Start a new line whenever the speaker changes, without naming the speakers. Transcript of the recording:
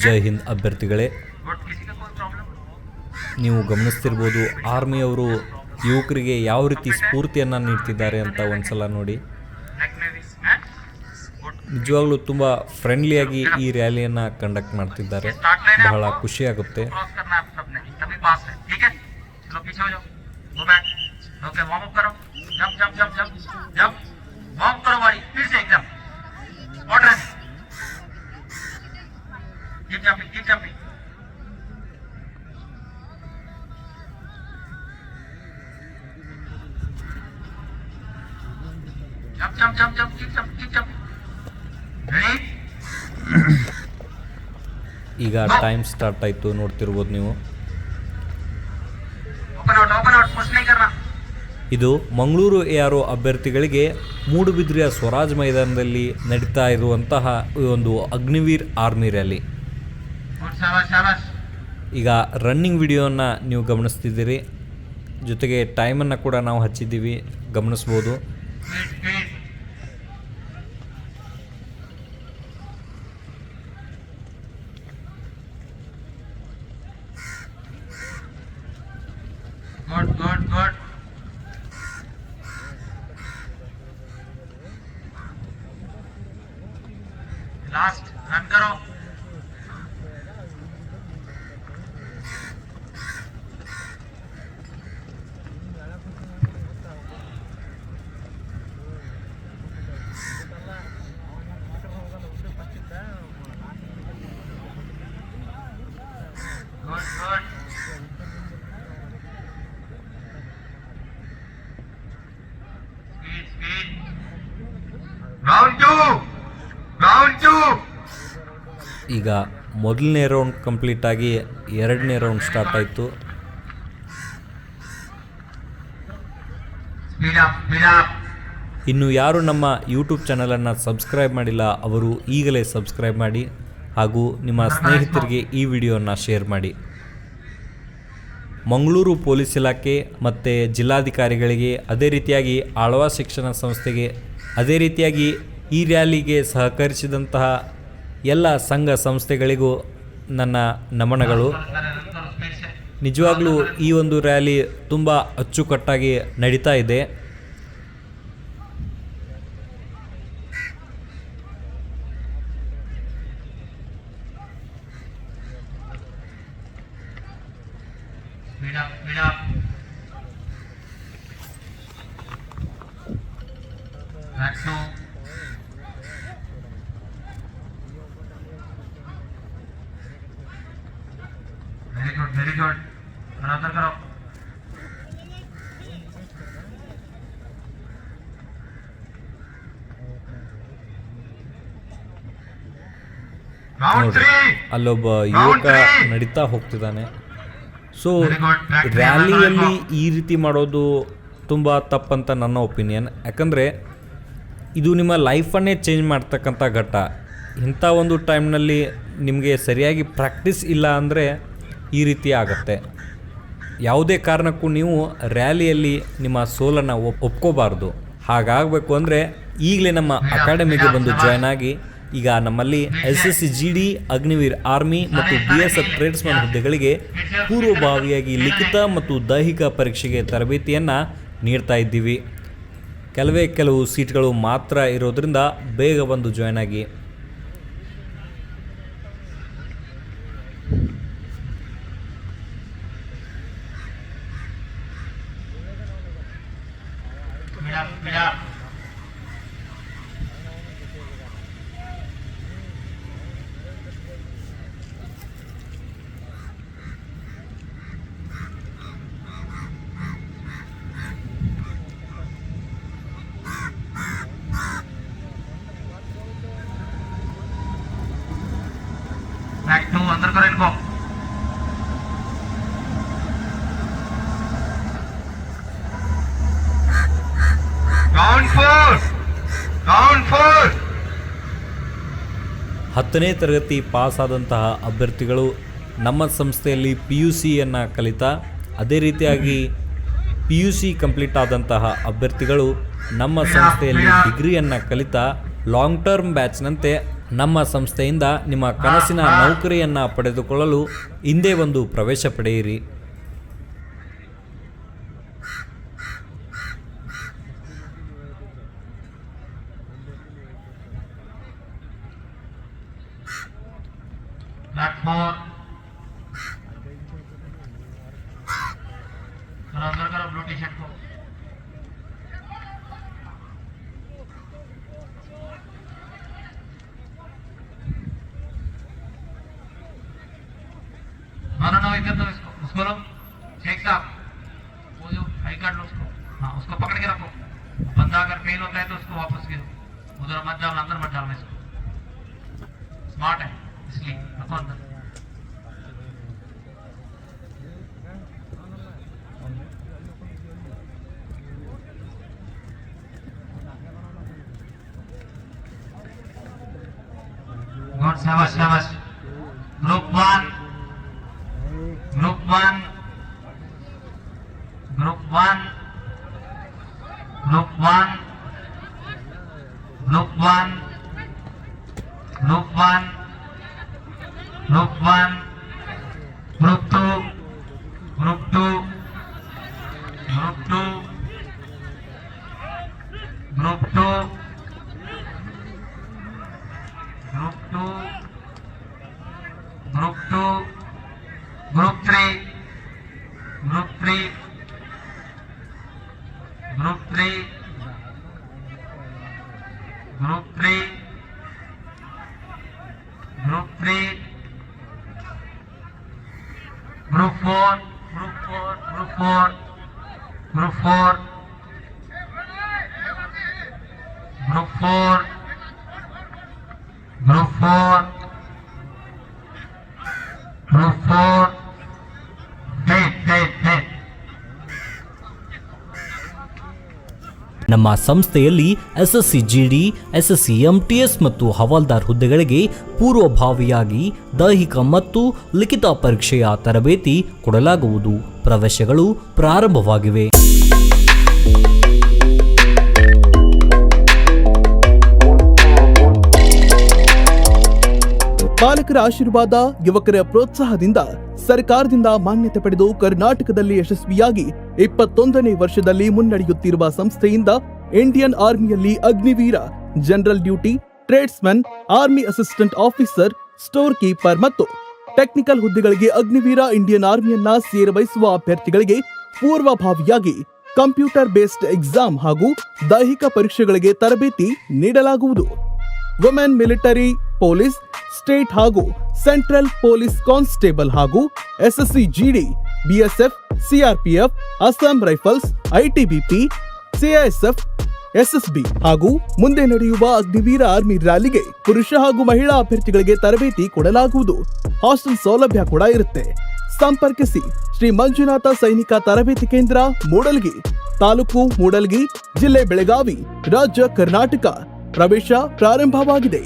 ಜೈ ಹಿಂದ್ ಅಭ್ಯರ್ಥಿಗಳೇ, ನೀವು ಗಮನಿಸ್ತಿರ್ಬೋದು ಆರ್ಮಿಯವರು ಯುವಕರಿಗೆ ಯಾವ ರೀತಿ ಸ್ಫೂರ್ತಿಯನ್ನು ನೀಡ್ತಿದ್ದಾರೆ ಅಂತ ಒಂದ್ಸಲ ನೋಡಿ. ನಿಜವಾಗ್ಲೂ ತುಂಬ ಫ್ರೆಂಡ್ಲಿಯಾಗಿ ಈ ರ್ಯಾಲಿಯನ್ನು ಕಂಡಕ್ಟ್ ಮಾಡ್ತಿದ್ದಾರೆ. ಬಹಳ ಖುಷಿಯಾಗುತ್ತೆ. ಈಗ ಟೈಮ್ ಸ್ಟಾರ್ಟ್ ಆಯಿತು, ನೋಡ್ತಿರ್ಬೋದು ನೀವು. ಇದು ಮಂಗಳೂರು ARO ಅಭ್ಯರ್ಥಿಗಳಿಗೆ ಮೂಡುಬಿದ್ರೆಯ ಸ್ವರಾಜ್ ಮೈದಾನದಲ್ಲಿ ನಡೀತಾ ಇರುವಂತಹ ಒಂದು ಅಗ್ನಿವೀರ್ ಆರ್ಮಿ ರ್ಯಾಲಿ. ಈಗ ರನ್ನಿಂಗ್ ವಿಡಿಯೋನ ನೀವು ಗಮನಿಸ್ತಿದ್ದೀರಿ, ಜೊತೆಗೆ ಟೈಮನ್ನು ಕೂಡ ನಾವು ಹಚ್ಚಿದ್ದೀವಿ, ಗಮನಿಸ್ಬೋದು.
Good. Last, run करो. Good. Round two.
ಈಗ ಮೊದಲನೇ ರೌಂಡ್ ಕಂಪ್ಲೀಟ್ ಆಗಿ ಎರಡನೇ ರೌಂಡ್ ಸ್ಟಾರ್ಟ್ ಆಯಿತು. ಇನ್ನು ಯಾರು ನಮ್ಮ ಯೂಟ್ಯೂಬ್ ಚಾನಲನ್ನು ಸಬ್ಸ್ಕ್ರೈಬ್ ಮಾಡಿಲ್ಲ ಅವರು ಈಗಲೇ ಸಬ್ಸ್ಕ್ರೈಬ್ ಮಾಡಿ, ಹಾಗೂ ನಿಮ್ಮ ಸ್ನೇಹಿತರಿಗೆ ಈ ವಿಡಿಯೋನ ಶೇರ್ ಮಾಡಿ. ಮಂಗಳೂರು ಪೊಲೀಸ್ ಇಲಾಖೆ ಮತ್ತು ಜಿಲ್ಲಾಧಿಕಾರಿಗಳಿಗೆ, ಅದೇ ರೀತಿಯಾಗಿ ಆಳ್ವಾ ಶಿಕ್ಷಣ ಸಂಸ್ಥೆಗೆ, ಅದೇ ರೀತಿಯಾಗಿ ಈ ರ್ಯಾಲಿಗೆ ಸಹಕರಿಸಿದಂತಹ ಎಲ್ಲ ಸಂಘ ಸಂಸ್ಥೆಗಳಿಗೂ ನನ್ನ ನಮನಗಳು. ನಿಜವಾಗ್ಲೂ ಈ ಒಂದು ರ್ಯಾಲಿ ತುಂಬ ಅಚ್ಚುಕಟ್ಟಾಗಿ ನಡೀತಾ ಇದೆ.
Very good. Another करो.
ಅಲ್ಲೊಬ್ಬ ಯುವಕ ನಡೀತಾ ಹೋಗ್ತಿದ್ದಾನೆ. ಸೊ ರ್ಯಾಲಿಯಲ್ಲಿ ಈ ರೀತಿ ಮಾಡೋದು ತುಂಬ ತಪ್ಪಂತ ನನ್ನ ಒಪಿನಿಯನ್. ಯಾಕಂದರೆ ಇದು ನಿಮ್ಮ ಲೈಫನ್ನೇ ಚೇಂಜ್ ಮಾಡ್ತಕ್ಕಂಥ ಘಟ್ಟ. ಇಂಥ ಒಂದು ಟೈಮ್ನಲ್ಲಿ ನಿಮಗೆ ಸರಿಯಾಗಿ ಪ್ರಾಕ್ಟೀಸ್ ಇಲ್ಲ ಅಂದರೆ ಈ ರೀತಿ ಆಗುತ್ತೆ. ಯಾವುದೇ ಕಾರಣಕ್ಕೂ ನೀವು ರ್ಯಾಲಿಯಲ್ಲಿ ನಿಮ್ಮ ಸೋಲನ್ನು ಒಪ್ಕೋಬಾರ್ದು. ಹಾಗಾಗಬೇಕು ಅಂದರೆ ಈಗಲೇ ನಮ್ಮ ಅಕಾಡೆಮಿಗೆ ಬಂದು ಜಾಯ್ನ್ ಆಗಿ. ಈಗ ನಮ್ಮಲ್ಲಿ SSC GD, ಅಗ್ನಿವೀರ್ ಆರ್ಮಿ ಮತ್ತು BSF ಟ್ರೇಡ್ಸ್ಮನ್ ಹುದ್ದೆಗಳಿಗೆ ಪೂರ್ವಭಾವಿಯಾಗಿ ಲಿಖಿತ ಮತ್ತು ದೈಹಿಕ ಪರೀಕ್ಷೆಗೆ ತರಬೇತಿಯನ್ನು ನೀಡ್ತಾ ಇದ್ದೀವಿ. ಕೆಲವು ಸೀಟ್ಗಳು ಮಾತ್ರ ಇರೋದ್ರಿಂದ ಬೇಗ ಬಂದು ಜಾಯ್ನ್ ಆಗಿ.
Back to अंदर करो इनको. Round 4.
10ನೇ ತರಗತಿ ಪಾಸಾದಂತಹ ಅಭ್ಯರ್ಥಿಗಳು ನಮ್ಮ ಸಂಸ್ಥೆಯಲ್ಲಿ PUCಯನ್ನು ಕಲಿತಾ, ಅದೇ ರೀತಿಯಾಗಿ PUC ಕಂಪ್ಲೀಟ್ ಆದಂತಹ ಅಭ್ಯರ್ಥಿಗಳು ನಮ್ಮ ಸಂಸ್ಥೆಯಲ್ಲಿ ಡಿಗ್ರಿಯನ್ನು ಕಲಿತಾ ಲಾಂಗ್ ಟರ್ಮ್ ಬ್ಯಾಚ್ನಂತೆ ನಮ್ಮ ಸಂಸ್ಥೆಯಿಂದ ನಿಮ್ಮ ಕನಸಿನ ನೌಕರಿಯನ್ನು ಪಡೆದುಕೊಳ್ಳಲು ಹಿಂದೆ ಒಂದು ಪ್ರವೇಶ ಪಡೆಯಿರಿ.
Black 4 अंदर करो ब्लू टी शर्ट को. नो इधर तो उसको लो शेख साहब, वो जो आई कार्ड लो उसको, हाँ उसको पकड़ के रखो. बंदा अगर फेल होता है तो उसको वापस गिरो. उधर मत डालना, अंदर मत डालना इसको. स्मार्ट है इसलिए रखो अंदर. गुड, शाबाश शाबाश. Group 1 group 1 group 1 group 1 group 1 group 1 group 1 group 2 group 2 group 2 group 2 group 2 group 2 group 3 group 3 group 3 group 3 group 3 group 4 group 4 group 4 group 4 group 4 group 4 group 4 date.
ನಮ್ಮ ಸಂಸ್ಥೆಯಲ್ಲಿ ಎಸ್ಎಸ್ಸಿ ಜಿಡಿ, ಎಸ್ಎಸ್ಸಿ ಎಂಟಿಎಸ್ ಮತ್ತು ಹವಾಲ್ದಾರ್ ಹುದ್ದೆಗಳಿಗೆ ಪೂರ್ವಭಾವಿಯಾಗಿ ದೈಹಿಕ ಮತ್ತು ಲಿಖಿತ ಪರೀಕ್ಷೆಯ ತರಬೇತಿ ಕೊಡಲಾಗುವುದು. ಪ್ರವೇಶಗಳು ಪ್ರಾರಂಭವಾಗಿವೆ.
ಪಾಲಕರ ಆಶೀರ್ವಾದ, ಯುವಕರ ಪ್ರೋತ್ಸಾಹದಿಂದ ಸರ್ಕಾರದಿಂದ ಮಾನ್ಯತೆ ಪಡೆದು ಕರ್ನಾಟಕದಲ್ಲಿ ಯಶಸ್ವಿಯಾಗಿ 21ನೇ ವರ್ಷದಲ್ಲಿ ಮುನ್ನಡೆಯುತ್ತಿರುವ ಸಂಸ್ಥೆಯಿಂದ ಇಂಡಿಯನ್ ಆರ್ಮಿಯಲ್ಲಿ Agniveer, general duty, tradesman, army assistant officer, store keeper ಮತ್ತು ಟೆಕ್ನಿಕಲ್ ಹುದ್ದೆಗಳಿಗೆ ಅಗ್ನಿವೀರ ಇಂಡಿಯನ್ ಆರ್ಮಿಯನ್ನ ಸೇರಬಯಸುವ ಅಭ್ಯರ್ಥಿಗಳಿಗೆ ಪೂರ್ವಭಾವಿಯಾಗಿ ಕಂಪ್ಯೂಟರ್ ಬೇಸ್ಡ್ ಎಕ್ಸಾಮ್ ಹಾಗೂ ದೈಹಿಕ ಪರೀಕ್ಷೆಗಳಿಗೆ ತರಬೇತಿ ನೀಡಲಾಗುವುದು. ವುಮೆನ್ ಮಿಲಿಟರಿ, ಪೊಲೀಸ್, ಸ್ಟೇಟ್ ಹಾಗೂ ಸೆಂಟ್ರಲ್ ಪೊಲೀಸ್ ಕಾನ್ಸ್ಟೇಬಲ್ ಹಾಗೂ SSC GD, BSF, CRPF, Assam Rifles, ITBP, CISF, SSB ಹಾಗೂ ಮುಂದೆ ನಡೆಯುವ ಅಗ್ನಿವೀರ ಆರ್ಮಿ ರ್ಯಾಲಿಗೆ ಪುರುಷ ಹಾಗೂ ಮಹಿಳಾ ಅಭ್ಯರ್ಥಿಗಳಿಗೆ ತರಬೇತಿ ಕೊಡಲಾಗುವುದು. ಹಾಸ್ಟೆಲ್ ಸೌಲಭ್ಯ ಕೂಡ ಇರುತ್ತೆ. ಸಂಪರ್ಕಿಸಿ ಶ್ರೀ ಮಂಜುನಾಥ ಸೈನಿಕ ತರಬೇತಿ ಕೇಂದ್ರ, ಮೂಡಲ್ಗಿ, ತಾಲೂಕು ಮೂಡಲ್ಗಿ, ಜಿಲ್ಲೆ ಬೆಳಗಾವಿ, ರಾಜ್ಯ ಕರ್ನಾಟಕ. ಪ್ರವೇಶ ಪ್ರಾರಂಭವಾಗಿದೆ.